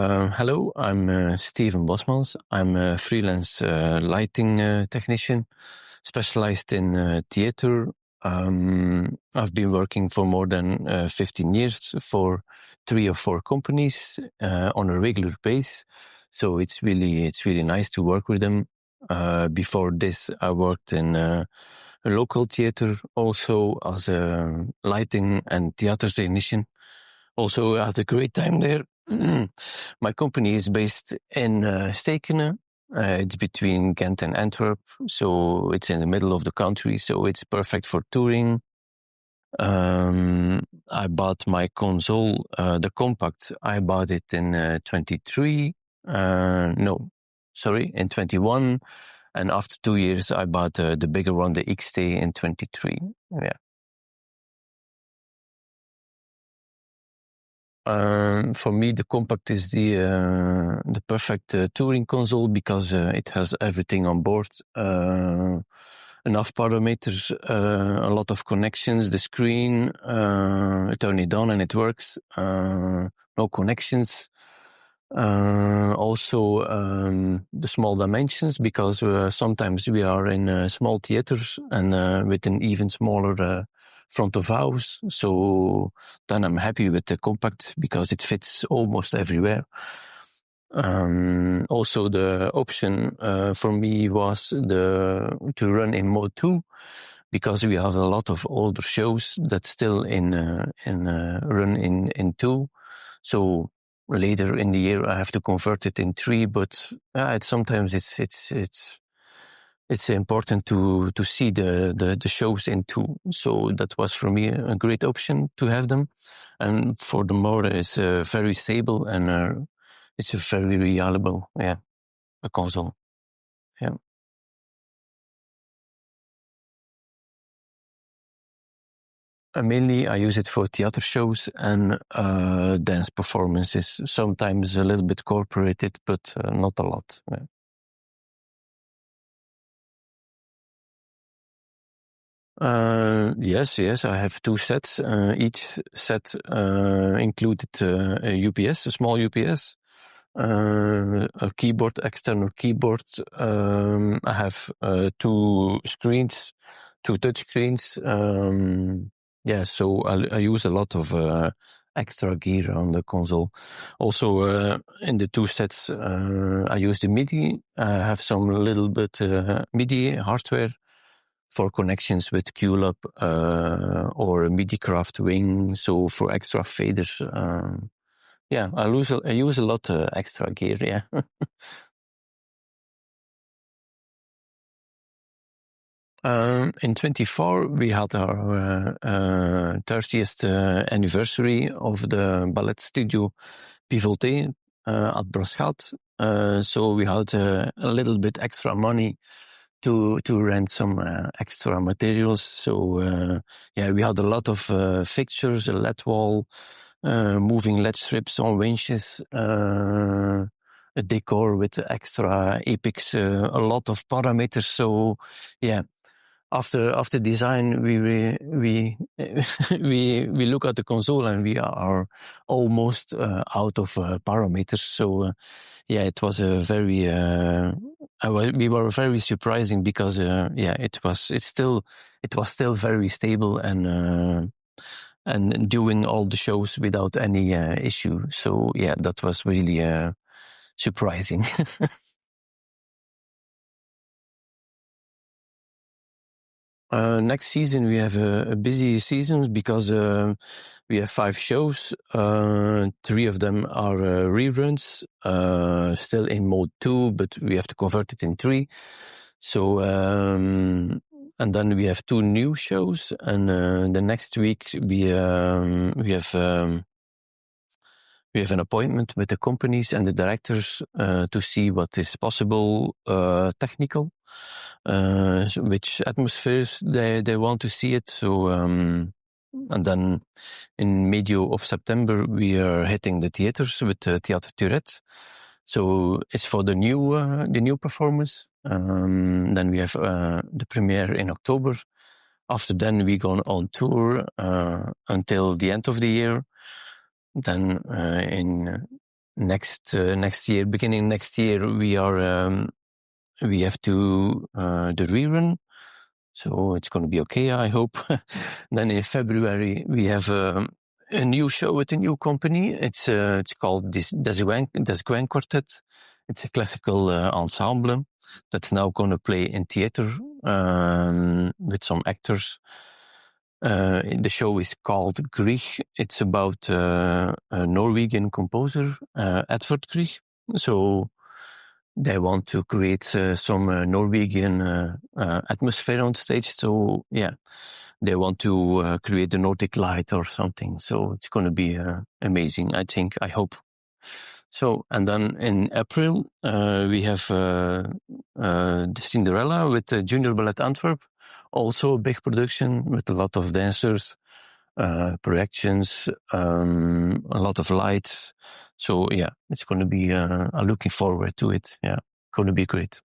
Hello, I'm Steven Bosmans. I'm a freelance lighting technician specialized in theater. I've been working for more than 15 years for 3 or 4 companies on a regular basis. So it's really nice to work with them. Before this, I worked in a local theater also as a lighting and theater technician. Also, I had a great time there. My company is based in Stekene. It's between Ghent and Antwerp, so it's in the middle of the country, so it's perfect for touring. I bought my console, the compact. I bought it in 23. In 21. And after 2 years, I bought the bigger one, the XT, in 23. Yeah. For me, the compact is the perfect touring console because it has everything on board. Enough parameters, a lot of connections, the screen, turn it on and it works. No connections. Also, the small dimensions, because sometimes we are in small theaters and with an even smaller front of house. So then I'm happy with the compact because it fits almost everywhere. Also, the option for me was to run in mode 2, because we have a lot of older shows that still run in 2. So later in the year I have to convert it in 3, but sometimes it's important to see the shows in 2. So that was for me a great option to have them. And for the more, it's very stable and it's a very reliable, a console. Yeah. Mainly I use it for theater shows and dance performances, sometimes a little bit corporated, but not a lot. Yeah. Yes, I have 2 sets. Each set included a UPS, a small UPS, a keyboard, external keyboard. I have 2 screens, 2 touch screens. So I use a lot of extra gear on the console. Also, in the 2 sets, I use the MIDI. I have some little bit MIDI hardware for connections with QLab or MIDI-Craft Wing, so for extra faders. I use a lot extra gear, yeah. In 24, we had our 30th anniversary of the ballet studio Pivoté at Braschat. So we had a little bit extra money to rent some extra materials. So we had a lot of fixtures, a LED wall, moving LED strips on winches, a decor with extra apex, a lot of parameters. So after design, we we look at the console and we are almost out of parameters. So it was a very we were very surprising because it was still very stable and doing all the shows without any issue. So that was really surprising. Next season we have a busy season because we have 5 shows. 3 of them are reruns, still in mode 2, but we have to convert it in 3. So and then we have 2 new shows, and the next week we have an appointment with the companies and the directors to see what is possible technical, which atmospheres they want to see it. So and then in medio of September we are hitting the theaters with Theater Tourette. So it's for the new performance. Then we have the premiere in October. After then we go on tour until the end of the year. Then in next year, beginning next year, we have to the rerun, so it's going to be okay, I hope. Then in February we have a new show with a new company. It's called Des Gwen Quartet. It's a classical ensemble that's now going to play in theater with some actors. The show is called Grieg. It's about a Norwegian composer, Edvard Grieg. So they want to create some Norwegian atmosphere on stage. So yeah, they want to create the Nordic light or something. So it's going to be amazing, I think, I hope. So, and then in April, we have the Cinderella with the Junior Ballet Antwerp. Also a big production with a lot of dancers, projections, a lot of lights. So yeah, it's going to be, I'm looking forward to it. Yeah, going to be great.